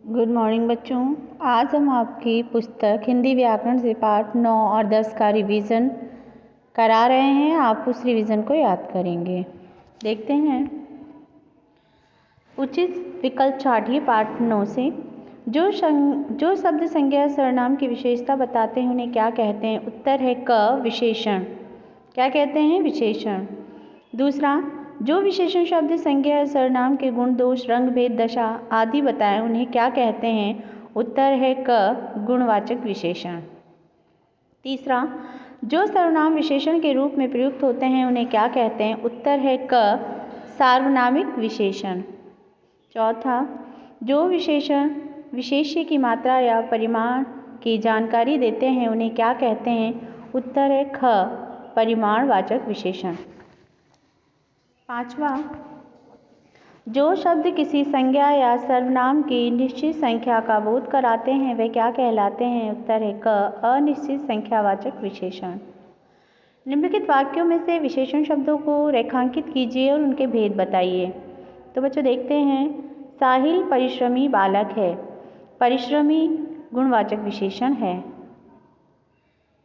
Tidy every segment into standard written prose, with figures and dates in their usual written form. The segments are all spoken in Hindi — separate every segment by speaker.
Speaker 1: गुड मॉर्निंग बच्चों। आज हम आपकी पुस्तक हिंदी व्याकरण से पाठ 9 और 10 का रिवीजन करा रहे हैं। आप उस रिवीजन को याद करेंगे। देखते हैं। उचित विकल्प छाटिए पाठ 9 से। जो शब्द संज्ञा सर्वनाम की विशेषता बताते हैं उन्हें क्या कहते हैं? उत्तर है क विशेषण। क्या कहते हैं? विशेषण। दूसरा, जो विशेषण शब्द संज्ञा सर्वनाम के गुण दोष रंग भेद दशा आदि बताएं उन्हें क्या कहते हैं? उत्तर है क गुणवाचक विशेषण। तीसरा, जो सर्वनाम विशेषण के रूप में प्रयुक्त होते हैं उन्हें क्या कहते हैं? उत्तर है क सार्वनामिक विशेषण। चौथा, जो विशेषण विशेष्य की मात्रा या परिमाण की जानकारी देते हैं उन्हें क्या कहते हैं? उत्तर है ख परिमाणवाचक विशेषण। पांचवा, जो शब्द किसी संज्ञा या सर्वनाम की निश्चित संख्या का बोध कराते हैं वे क्या कहलाते हैं? उत्तर है क अनिश्चित संख्यावाचक विशेषण। निम्नलिखित वाक्यों में से विशेषण शब्दों को रेखांकित कीजिए और उनके भेद बताइए। तो बच्चों देखते हैं। साहिल परिश्रमी बालक है। परिश्रमी गुणवाचक विशेषण है।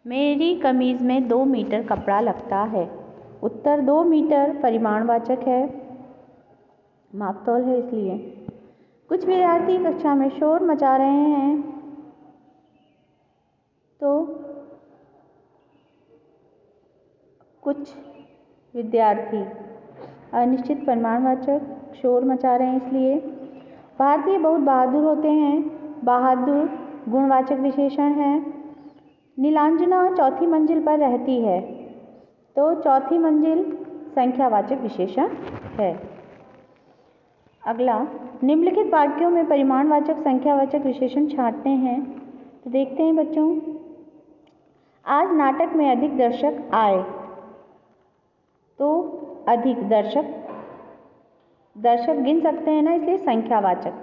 Speaker 1: मेरी कमीज में 2 मीटर कपड़ा लगता है। उत्तर 2 मीटर परिमाणवाचक है, मापतौल है इसलिए। कुछ विद्यार्थी कक्षा में शोर मचा रहे हैं तो कुछ विद्यार्थी अनिश्चित परिमाणवाचक शोर मचा रहे हैं इसलिए। भारतीय बहुत बहादुर होते हैं। बहादुर गुणवाचक विशेषण है। नीलांजना चौथी मंजिल पर रहती है तो चौथी मंजिल संख्यावाचक विशेषण है। अगला, निम्नलिखित वाक्यों में परिमाणवाचक संख्यावाचक विशेषण छांटते हैं। तो देखते हैं बच्चों। आज नाटक में अधिक दर्शक आए तो अधिक दर्शक गिन सकते हैं ना, इसलिए संख्यावाचक।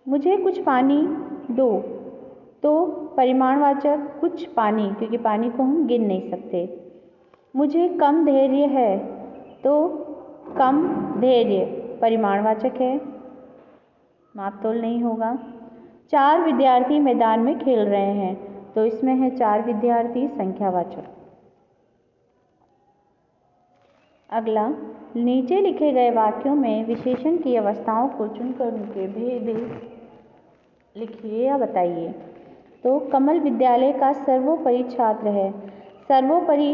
Speaker 1: मुझे कुछ पानी दो तो परिमाणवाचक कुछ पानी, क्योंकि पानी को हम गिन नहीं सकते। मुझे कम धैर्य है तो कम धैर्य परिमाणवाचक है, मापतोल नहीं होगा। 4 विद्यार्थी मैदान में खेल रहे हैं तो इसमें है 4 विद्यार्थी संख्यावाचक। अगला, नीचे लिखे गए वाक्यों में विशेषण की अवस्थाओं को चुनकर उनके भेद लिखिए या बताइए। तो कमल विद्यालय का सर्वोपरि छात्र है। सर्वोपरि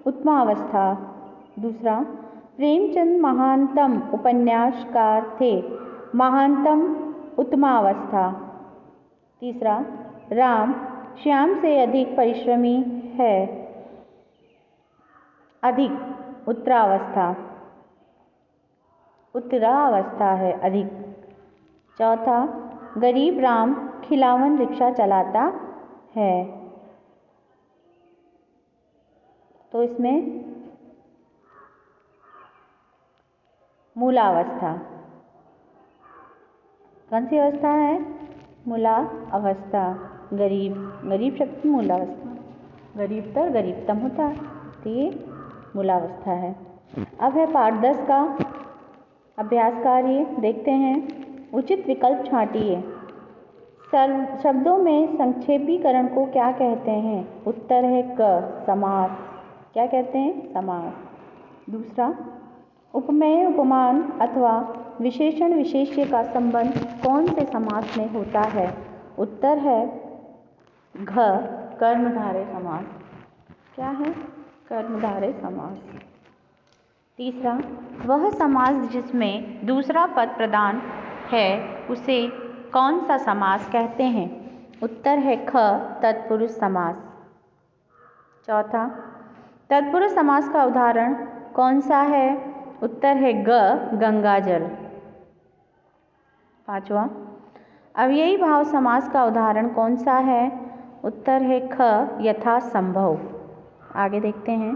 Speaker 1: उत्तमावस्था। दूसरा, प्रेमचंद महानतम उपन्यासकार थे। महानतम उत्तमावस्था। तीसरा, राम श्याम से अधिक परिश्रमी है। अधिक उत्तरावस्था है अधिक। चौथा, गरीब राम खिलावन रिक्शा चलाता है तो इसमें मूलावस्था। कौन सी अवस्था है? मूला अवस्था। गरीब शब्द की मूलावस्था। गरीबतर गरीबतम होता है तो ये मूलावस्था है। अब है पाठ 10 का अभ्यास कार्य। देखते हैं। उचित विकल्प छांटिए। शब्दों में संक्षेपीकरण को क्या कहते हैं? उत्तर है क समास। क्या कहते हैं? समास। दूसरा, उपमेय उपमान अथवा विशेषण विशेष्य का संबंध कौन से समास में होता है? उत्तर है घ कर्मधारय समास। क्या है? कर्मधारय समास। तीसरा, वह समास जिसमें दूसरा पद प्रधान है उसे कौन सा समास कहते हैं? उत्तर है ख तत्पुरुष समास। चौथा, तत्पुरुष समास का उदाहरण कौन सा है? उत्तर है ग गंगाजल। पांचवा, अव्ययी भाव समास का उदाहरण कौन सा है? उत्तर है ख यथासंभव। आगे देखते हैं।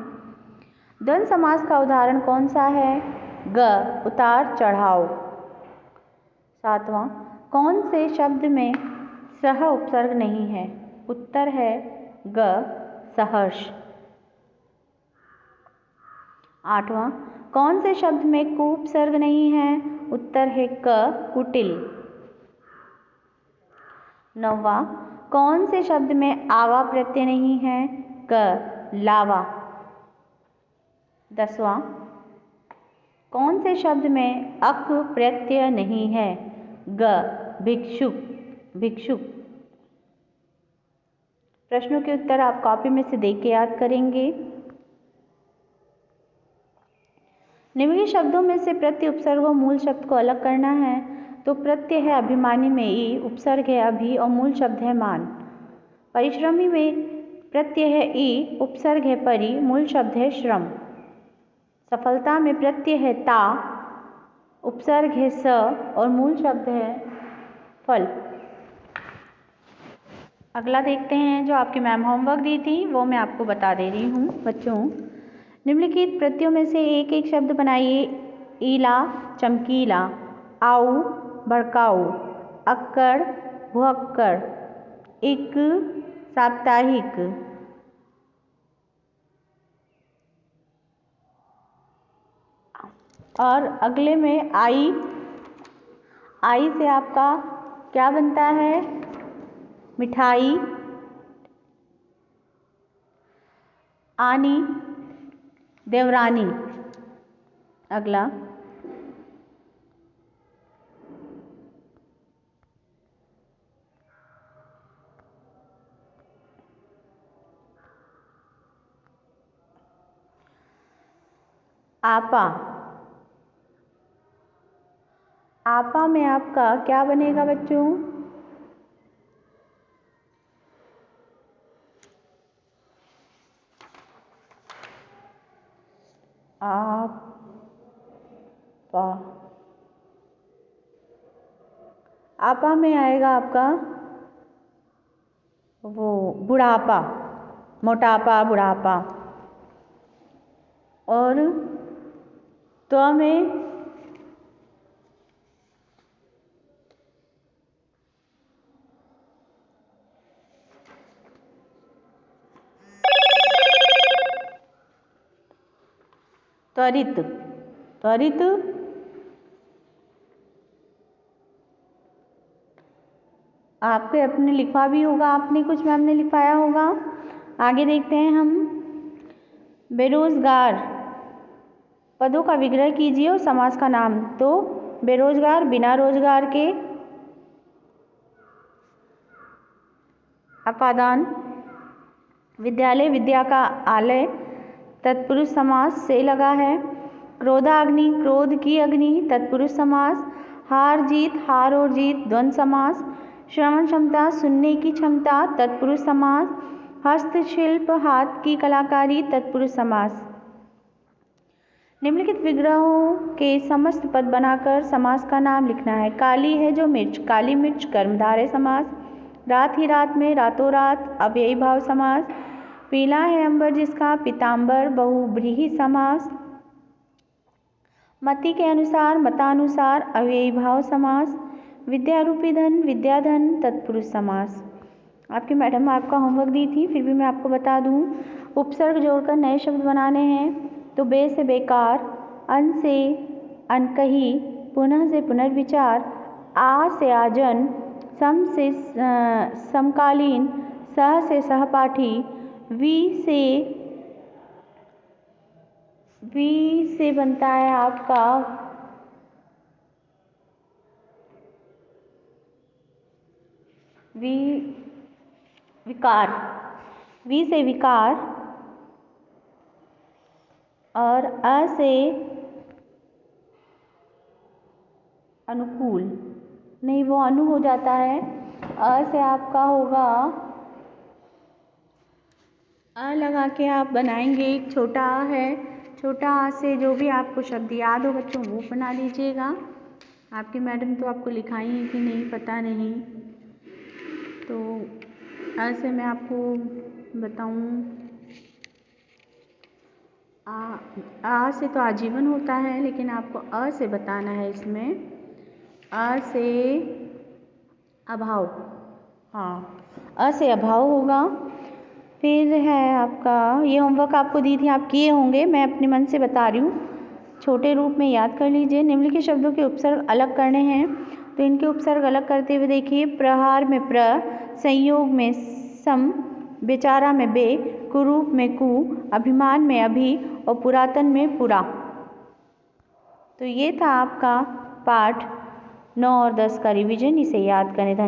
Speaker 1: द्वंद्व समास का उदाहरण कौन सा है? ग उतार चढ़ाव। सातवां, कौन से शब्द में सह उपसर्ग नहीं है? उत्तर है ग सहर्ष। आठवां, कौन से शब्द में कु उपसर्ग नहीं है? उत्तर है क कुटिल। 9वां, कौन से शब्द में आवा प्रत्यय नहीं है? क, लावा। 10वां, कौन से शब्द में अक प्रत्यय नहीं है? ग, भिक्षुक, भिक्षुक। प्रश्नों के उत्तर आप कॉपी में से देख के याद करेंगे। निम्नलिखित शब्दों में से प्रत्यय, उपसर्ग और मूल शब्द को अलग करना है। तो प्रत्यय है अभिमानी में ई, उपसर्ग है अभि और मूल शब्द है मान। परिश्रमी में प्रत्यय है ई, उपसर्ग है परि, मूल शब्द है श्रम। सफलता में प्रत्यय है ता, उपसर्ग है स और मूल शब्द है फल। अगला देखते हैं, जो आपकी मैम होमवर्क दी थी वो मैं आपको बता दे रही हूँ बच्चों। निम्नलिखित प्रत्ययों में से एक एक शब्द बनाइए। ईला, चमकीला। आऊ, भड़काऊ। अक्कड़, भुअक्कड़। इक, साप्ताहिक। और अगले में आई, आई से आपका क्या बनता है? मिठाई। आनी, देवरानी। अगला, आपा। आपा में आपका क्या बनेगा बच्चों? आपा। आपा में आएगा आपका वो बुढ़ापा, मोटापा, बुढ़ापा। और त्व में त्वरित, त्वरित। आपके अपने लिखा भी होगा, आपने कुछ मैम ने लिखवाया होगा। आगे देखते हैं हम। बेरोजगार, पदों का विग्रह कीजिए और समास का नाम। तो बेरोजगार, बिना रोजगार के। अपादान, विद्यालय, विद्या का आलय, तत्पुरुष समास से लगा है। क्रोधाग्नि, क्रोध की अग्नि, तत्पुरुष समास। हार जीत, हार और जीत, द्वंद्व समास। श्रवण क्षमता, सुनने की क्षमता, तत्पुरुष समास। हस्तशिल्प, हाथ की कलाकारी, तत्पुरुष समास। निम्नलिखित विग्रहों के समस्त पद बनाकर समास का नाम लिखना है। काली है जो मिर्च, काली मिर्च, कर्मधारय समास। रात ही रात में, रातों रात, अव्ययी भाव समास। पीला है अंबर जिसका, पीताम्बर, बहुव्रीहि समास। मति के अनुसार, मतानुसार, अव्ययी भाव समास। विद्यारूपी धन, विद्याधन, तत्पुरुष समास। आपकी मैडम आपका होमवर्क दी थी, फिर भी मैं आपको बता दूं। उपसर्ग जोड़कर नए शब्द बनाने हैं। तो बे से बेकार, अन से अनकही, पुनः से पुनर्विचार, आ से आजन, सम से समकालीन, सह से सहपाठी, वी से बनता है आपका विकार, वी से विकार। और अ से अनुकूल, नहीं वो अनु हो जाता है। अ से आपका होगा, अ लगा के आप बनाएंगे। एक छोटा आ है, छोटा आ से जो भी आपको शब्द याद हो बच्चों वो बना लीजिएगा। आपकी मैडम तो आपको लिखाई है कि नहीं पता नहीं। तो अ से मैं आपको बताऊं, आ से तो आजीवन होता है, लेकिन आपको अ से बताना है इसमें। अ से अभाव, हाँ अ से अभाव होगा। फिर है आपका, ये होमवर्क आपको दी थी, आप किए होंगे, मैं अपने मन से बता रही हूँ, छोटे रूप में याद कर लीजिए। निम्नलिखित शब्दों के उपसर्ग अलग करने हैं। तो इनके उपसर्ग अलग करते हुए देखिए, प्रहार में प्र, संयोग में सम, बेचारा में बे, कुरूप में कु, अभिमान में अभि और पुरातन में पुरा। तो ये था आपका पाठ 9 और 10 का रिवीजन। इसे याद करें। धन्यवाद।